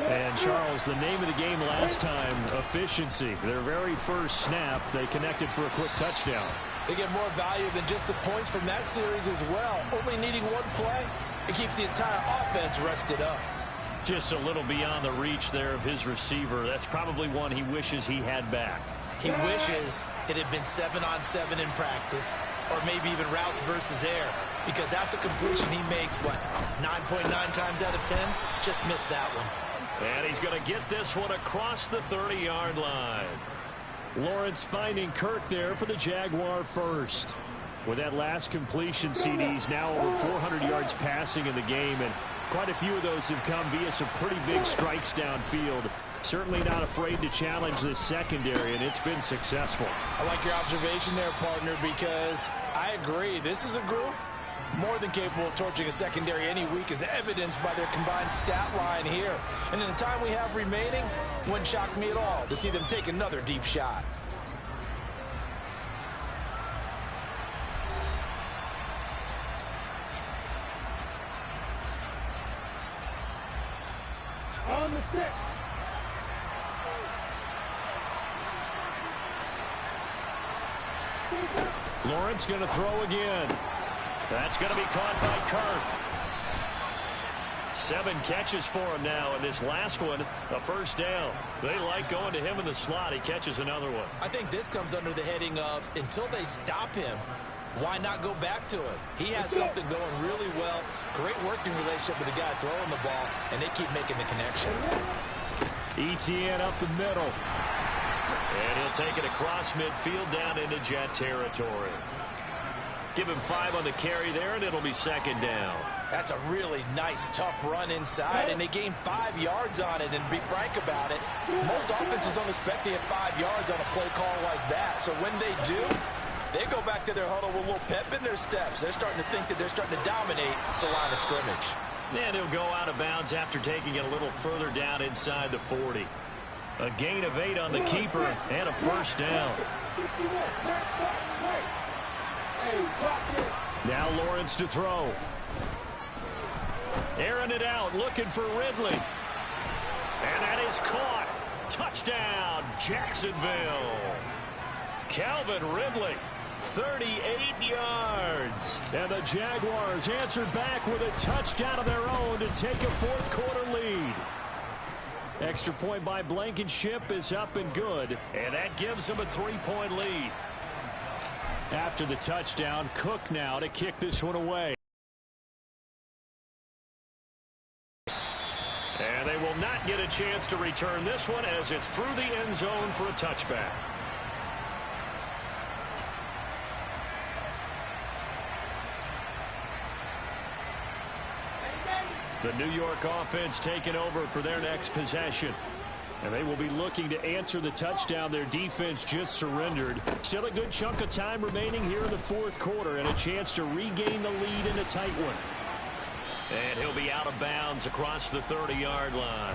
S1: And, Charles, the name of the game last time, efficiency. Their very first snap, they connected for a quick touchdown.
S2: They get more value than just the points from that series as well. Only needing one play, it keeps the entire offense rested up.
S1: Just a little beyond the reach there of his receiver. That's probably one he wishes he had back.
S2: He wishes it had been 7-on-7 in practice, or maybe even routes versus air, because that's a completion he makes, 9.9 times out of 10? Just missed that one.
S1: And he's going to get this one across the 30-yard line. Lawrence finding Kirk there for the Jaguar first.
S3: With that last completion, CD's now over 400 yards passing in the game, and quite a few of those have come via some pretty big strikes downfield. Certainly not afraid to challenge this secondary, and it's been successful.
S2: I like your observation there, partner, because I agree. This is a group more than capable of torching a secondary any week, as evidenced by their combined stat line here. And in the time we have remaining, wouldn't shock me at all to see them take another deep shot.
S4: On the stick.
S1: Lawrence going to throw again. That's going to be caught by Kirk. 7 catches for him now, and this last one, a first down. They like going to him in the slot. He catches another one.
S2: I think this comes under the heading of, until they stop him, why not go back to him? He has something going really well. Great working relationship with the guy throwing the ball, and they keep making the connection.
S3: ETN up the middle.
S1: And he'll take it across midfield down into Jet territory. Give him 5 on the carry there, and it'll be second down.
S2: That's a really nice, tough run inside, and they gained 5 yards on it. And to be frank about it, most offenses don't expect to get 5 yards on a play call like that. So when they do, they go back to their huddle with a little pep in their steps. They're starting to think that they're starting to dominate the line of scrimmage.
S1: And he'll go out of bounds after taking it a little further down inside the 40. A gain of 8 on the keeper and a first down.
S3: Now Lawrence to throw.
S1: Airing it out, looking for Ridley. And that is caught. Touchdown, Jacksonville. Calvin Ridley, 38 yards.
S3: And the Jaguars answered back with a touchdown of their own to take a fourth-quarter lead. Extra point by Blankenship is up and good.
S1: And that gives them a 3-point lead.
S3: After the touchdown, Cook now to kick this one away.
S1: And they will not get a chance to return this one as it's through the end zone for a touchback. The New York offense taking over for their next possession. And they will be looking to answer the touchdown their defense just surrendered. Still a good chunk of time remaining here in the fourth quarter and a chance to regain the lead in a tight one. And he'll be out of bounds across the 30-yard line.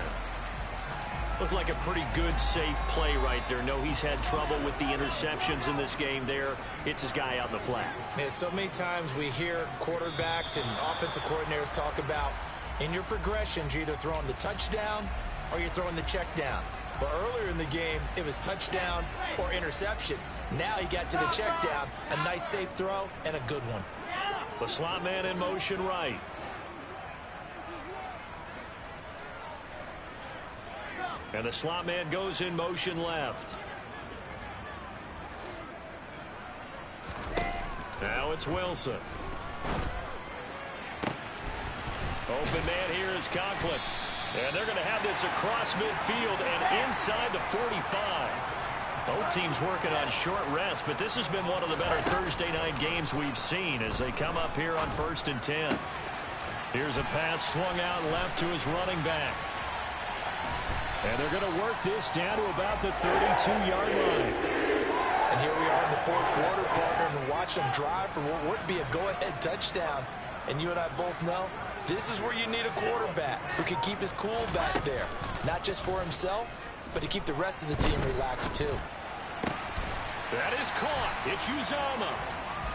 S1: Looked like a pretty good, safe play right there. No, he's had trouble with the interceptions in this game there. Hits his guy out in the flat.
S2: Man, so many times we hear quarterbacks and offensive coordinators talk about in your progressions, you're either throwing the touchdown or you're throwing the check down. But earlier in the game, it was touchdown or interception. Now he got to the check down, a nice safe throw, and a good one.
S1: The slot man in motion right. And the slot man goes in motion left. Now it's Wilson. Open man here is Conklin. And they're going to have this across midfield and inside the 45. Both teams working on short rest, but this has been one of the better Thursday night games we've seen as they come up here on 1st and 10. Here's a pass swung out left to his running back. And they're going to work this down to about the 32-yard line.
S2: And here we are in the fourth quarter, partner, and watch them drive for what would be a go-ahead touchdown. And you and I both know this is where you need a quarterback who can keep his cool back there. Not just for himself, but to keep the rest of the team relaxed too.
S1: That is caught. It's Uzama.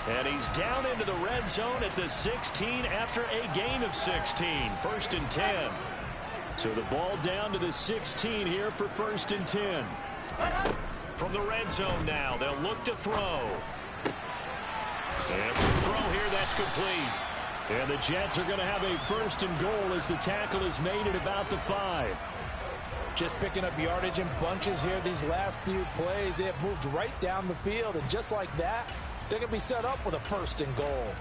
S1: And he's down into the red zone at the 16 after a gain of 16. 1st and 10. So the ball down to the 16 here for 1st and 10. From the red zone now, they'll look to throw. And for the throw here, that's complete. And the Jets are going to have a 1st and goal as the tackle is made at about the 5.
S2: Just picking up yardage in bunches here these last few plays. They have moved right down the field, and just like that, they're going to be set up with a 1st and goal.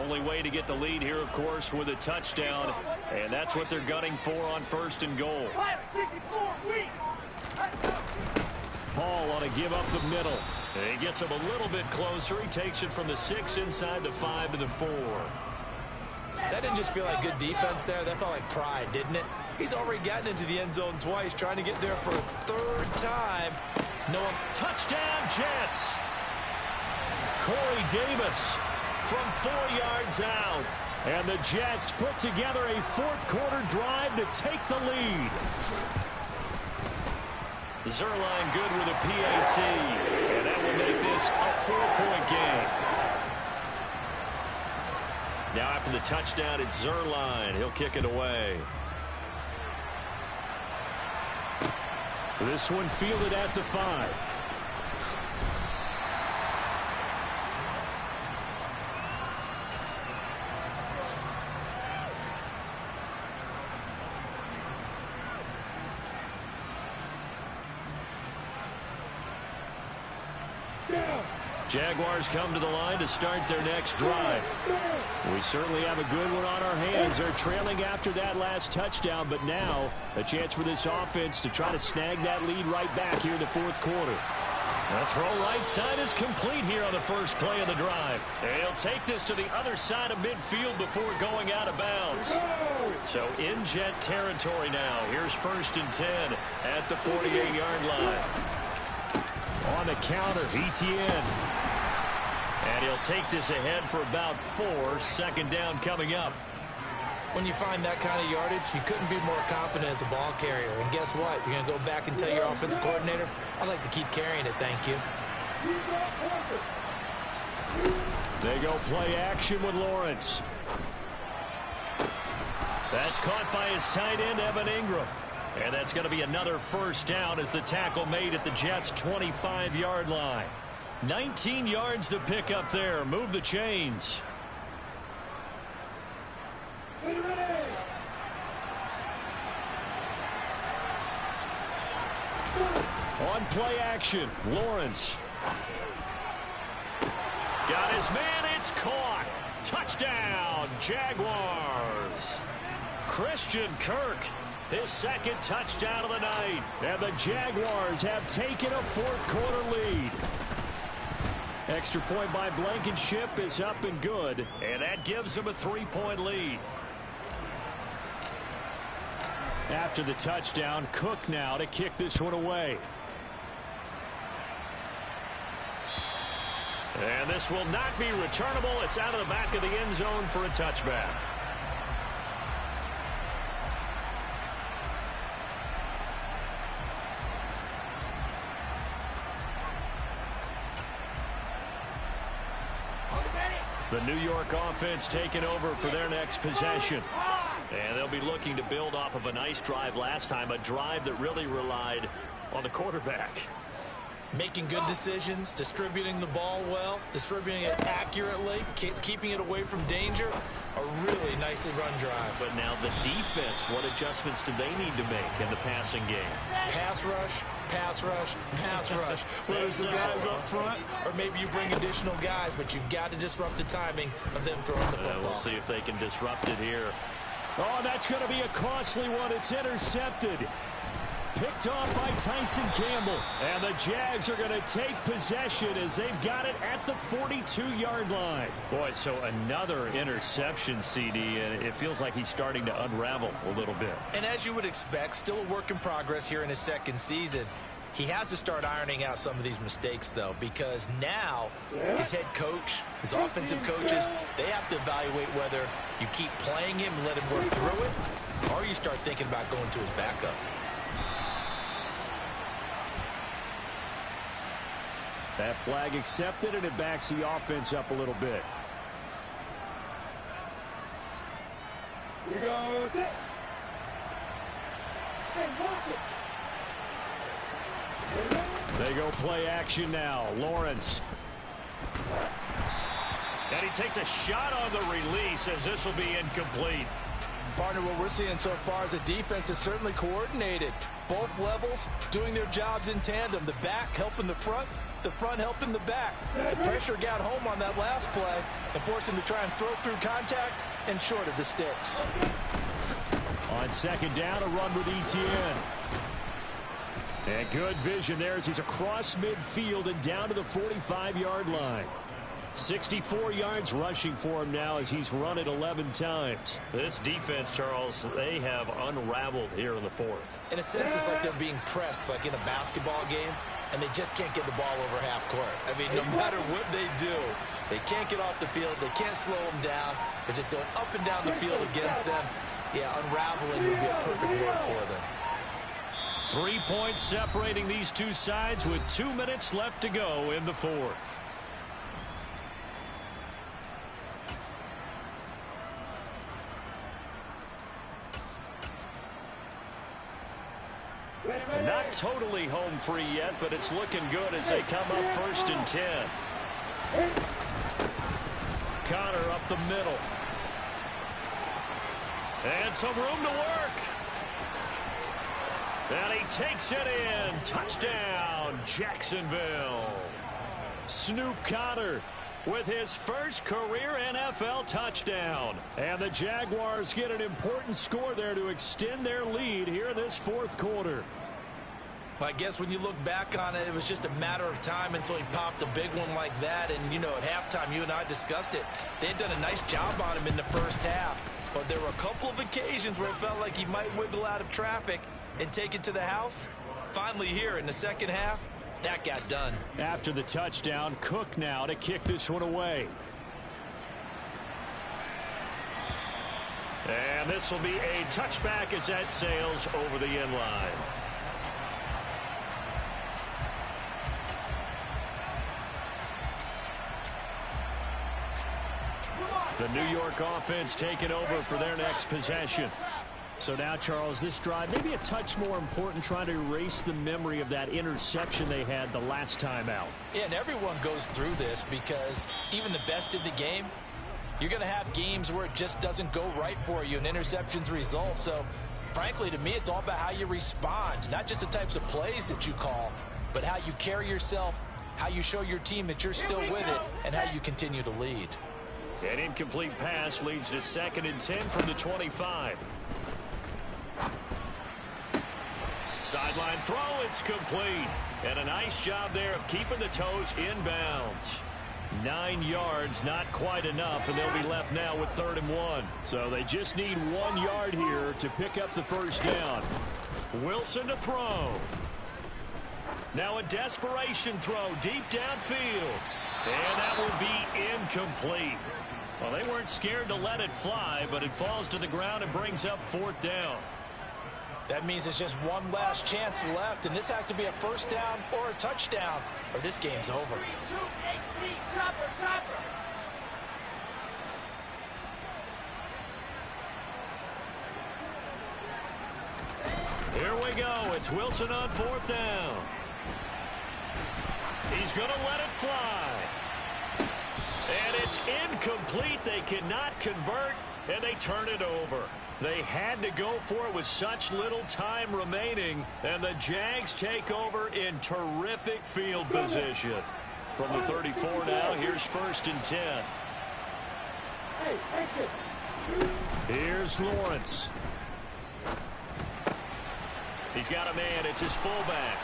S1: Only way to get the lead here, of course, with a touchdown, and that's what they're gunning for on 1st and goal. Hall on a give up the middle. He gets him a little bit closer. He takes it from the 6 inside the 5 to the 4.
S2: That didn't just feel like good defense there. That felt like pride, didn't it? He's already gotten into the end zone twice, trying to get there for a 3rd time. No one.
S1: Touchdown, Jets. Corey Davis from 4 yards out.
S3: And the Jets put together a 4th quarter drive to take the lead.
S1: Zerline good with a PAT, and that will make this a 4-point game. Now after the touchdown, it's Zerline. He'll kick it away.
S3: This one fielded at the 5.
S1: Jaguars come to the line to start their next drive.
S3: We certainly have a good one on our hands. They're trailing after that last touchdown, but now a chance for this offense to try to snag that lead right back here in the 4th quarter.
S1: The throw right side is complete here on the first play of the drive. He'll take this to the other side of midfield before going out of bounds. So in Jet territory now. Here's 1st and 10 at the 48-yard line.
S3: On the counter, ETN.
S1: And he'll take this ahead for about 4. 2nd down coming up.
S2: When you find that kind of yardage, you couldn't be more confident as a ball carrier. And guess what? You're going to go back and tell your offensive coordinator, I'd like to keep carrying it, thank you.
S3: They go play action with Lawrence.
S1: That's caught by his tight end, Evan Ingram. And that's going to be another 1st down as the tackle made at the Jets' 25-yard line. 19 yards to pick up there. Move the chains.
S3: On play action, Lawrence.
S1: Got his man. It's caught. Touchdown, Jaguars. Christian Kirk, his 2nd touchdown of the night.
S3: And the Jaguars have taken a 4th quarter lead. Extra point by Blankenship is up and good.
S1: And that gives them a 3-point lead.
S3: After the touchdown, Cook now to kick this one away.
S1: And this will not be returnable. It's out of the back of the end zone for a touchback. The New York offense taking over for their next possession. And they'll be looking to build off of a nice drive last time, a drive that really relied on the quarterback.
S2: Making good decisions, distributing the ball well, distributing it accurately, keeping it away from danger. A really nicely run drive.
S1: But now the defense, what adjustments do they need to make in the passing game?
S2: Pass rush, pass rush, pass rush. Whether it's the guys up front or maybe you bring additional guys, but you've got to disrupt the timing of them throwing the football.
S1: We'll see if they can disrupt it here.
S3: Oh, that's going to be a costly one. It's intercepted. Picked off by Tyson Campbell. And the Jags are going to take possession as they've got it at the 42-yard line.
S1: Boy, so another interception, CD, and it feels like he's starting to unravel a little bit.
S2: And as you would expect, still a work in progress here in his 2nd season. He has to start ironing out some of these mistakes, though, because now his head coach, his offensive coaches, they have to evaluate whether you keep playing him and let him work through it, or you start thinking about going to his backup.
S3: That flag accepted, and it backs the offense up a little bit.
S4: Here goes it. Hey, watch it.
S3: They go play action now. Lawrence.
S1: And he takes a shot on the release as this will be incomplete.
S2: Partner, what we're seeing so far is a defense is certainly coordinated. Both levels doing their jobs in tandem. The back helping the front helping the back. The pressure got home on that last play and forced him to try and throw through contact and short of the sticks.
S3: On second down, a run with Etienne. And good vision there as he's across midfield and down to the 45-yard line. 64 yards rushing for him now as he's run it 11 times.
S1: This defense, Charles, they have unraveled here in the fourth.
S2: In a sense, it's like they're being pressed like in a basketball game, and they just can't get the ball over half court. I mean, no matter what they do, they can't get off the field. They can't slow them down. They're just going up and down the field against them. Yeah, unraveling would be a perfect word for them.
S1: 3 points separating these two sides with 2 minutes left to go in the fourth. Not totally home free yet, but it's looking good as they come up 1st and 10. Connor up the middle. And some room to work. And he takes it in. Touchdown, Jacksonville. Snoop Connor with his first career NFL touchdown. And the Jaguars get an important score there to extend their lead here in this fourth quarter.
S2: Well, I guess when you look back on it, it was just a matter of time until he popped a big one like that. And, you know, at halftime, you and I discussed it. They had done a nice job on him in the first half. But there were a couple of occasions where it felt like he might wiggle out of traffic and take it to the house. Finally here in the second half, that got done.
S3: After the touchdown, Cook now to kick this one away.
S1: And this will be a touchback as that sails over the end line. The New York offense taking over for their next possession.
S3: So now, Charles, this drive maybe a touch more important, trying to erase the memory of that interception they had the last time out.
S2: Yeah, and everyone goes through this because even the best in the game, you're going to have games where it just doesn't go right for you and interceptions result. So, frankly, to me, it's all about how you respond, not just the types of plays that you call, but how you carry yourself, how you show your team that you're still with it, and how you continue to lead.
S1: An incomplete pass leads to 2nd and 10 from the 25. Sideline throw, it's complete. And a nice job there of keeping the toes inbounds. 9 yards, not quite enough, and they'll be left now with 3rd and 1. So they just need 1 yard here to pick up the first down. Wilson to throw. Now a desperation throw deep downfield. And that will be incomplete. Well, they weren't scared to let it fly, but it falls to the ground and brings up 4th down.
S2: That means there's just one last chance left, and this has to be a first down or a touchdown, or this game's over.
S4: 3, 2, 18, chopper, chopper.
S1: Here we go. It's Wilson on 4th down. He's going to let it fly. And it's incomplete. They cannot convert, and they turn it over. They had to go for it with such little time remaining, and the Jags take over in terrific field position. From the 34 now, here's 1st and 10.
S4: Hey, exit.
S3: Here's Lawrence.
S1: He's got a man. It's his fullback.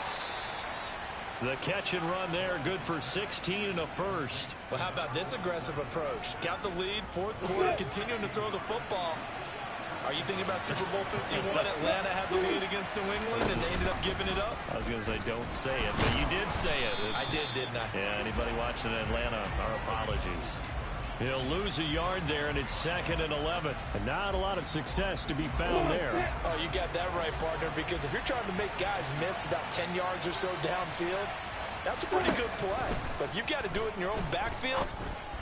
S1: The catch and run there, good for 16 and a first.
S2: Well, how about this aggressive approach? Got the lead, fourth quarter, continuing to throw the football. Are you thinking about Super Bowl 51? Atlanta had the lead against New England, and they ended up giving it up?
S1: I was going to say, don't say it, but you did say it.
S2: I did, didn't I?
S1: Yeah, anybody watching Atlanta, our apologies. He'll lose a yard there, and it's 2nd and 11.
S3: And not a lot of success to be found there.
S2: Oh, you got that right, partner, because if you're trying to make guys miss about 10 yards or so downfield, that's a pretty good play. But if you've got to do it in your own backfield,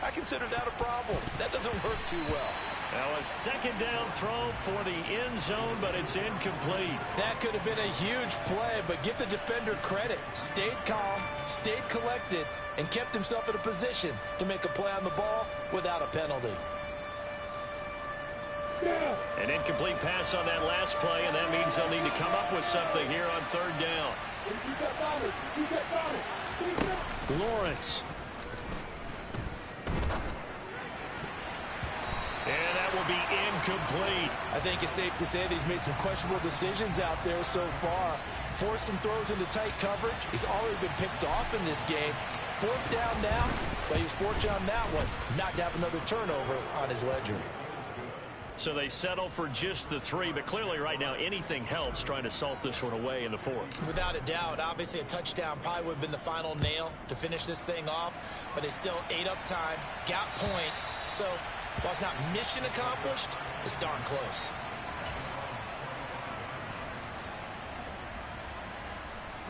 S2: I consider that a problem. That doesn't work too well.
S1: Now a 2nd down throw for the end zone, but it's incomplete.
S2: That could have been a huge play, but give the defender credit. Stayed calm, stayed collected, and kept himself in a position to make a play on the ball without a penalty.
S1: An incomplete pass on that last play, and that means they'll need to come up with something here on third down.
S3: Lawrence.
S1: And that will be incomplete.
S2: I think it's safe to say that he's made some questionable decisions out there so far. Forced some throws into tight coverage. He's already been picked off in this game. Fourth down now, but he was fortunate on that one not to have another turnover on his ledger.
S1: So they settle for just the 3, but clearly right now anything helps trying to salt this one away in the 4th.
S2: Without a doubt, obviously a touchdown probably would have been the final nail to finish this thing off, but it's still ate up time, got points. So while it's not mission accomplished, it's darn close.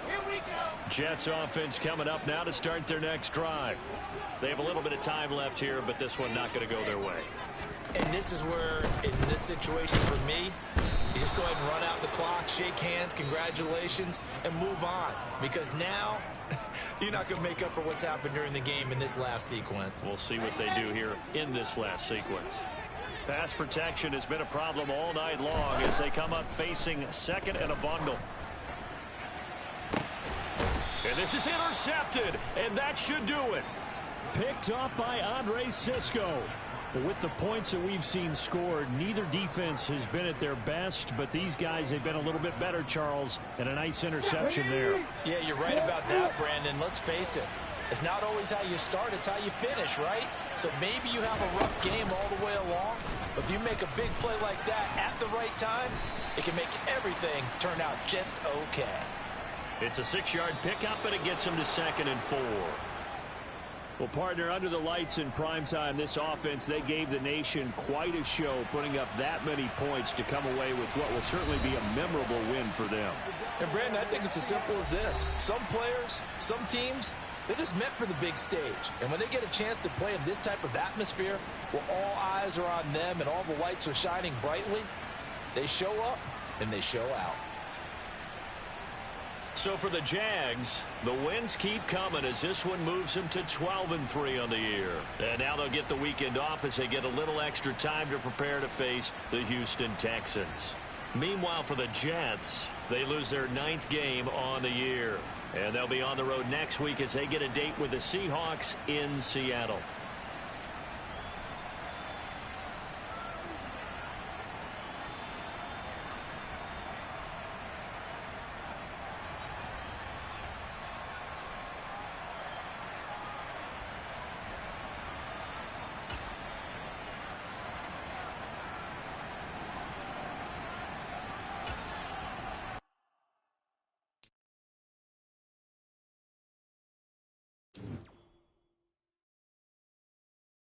S4: Here we go.
S1: Jets offense coming up now to start their next drive. They have a little bit of time left here, but this one not going to go their way.
S2: And this is where, in this situation for me, you just go ahead and run out the clock, shake hands, congratulations, and move on. Because now, you're not going to make up for what's happened during the game in this last sequence.
S1: We'll see what they do here in this last sequence. Pass protection has been a problem all night long as they come up facing second and a bundle. And this is intercepted, and that should do it.
S3: Picked off by Andre Sisco. With the points that we've seen scored, neither defense has been at their best, but these guys have been a little bit better, Charles, and a nice interception there.
S2: Yeah, you're right about that, Brandon. Let's face it. It's not always how you start, it's how you finish, right? So maybe you have a rough game all the way along, but if you make a big play like that at the right time, it can make everything turn out just okay.
S1: It's a 6-yard pickup, and it gets them to 2nd and 4.
S3: Well, partner, under the lights in primetime, this offense, they gave the nation quite a show, putting up that many points to come away with what will certainly be a memorable win for them.
S2: And, Brandon, I think it's as simple as this. Some players, some teams, they're just meant for the big stage. And when they get a chance to play in this type of atmosphere where all eyes are on them and all the lights are shining brightly, they show up and they show out.
S1: So for the Jags, the wins keep coming as this one moves them to 12-3 on the year. And now they'll get the weekend off as they get a little extra time to prepare to face the Houston Texans. Meanwhile, for the Jets, they lose their 9th game on the year. And they'll be on the road next week as they get a date with the Seahawks in Seattle.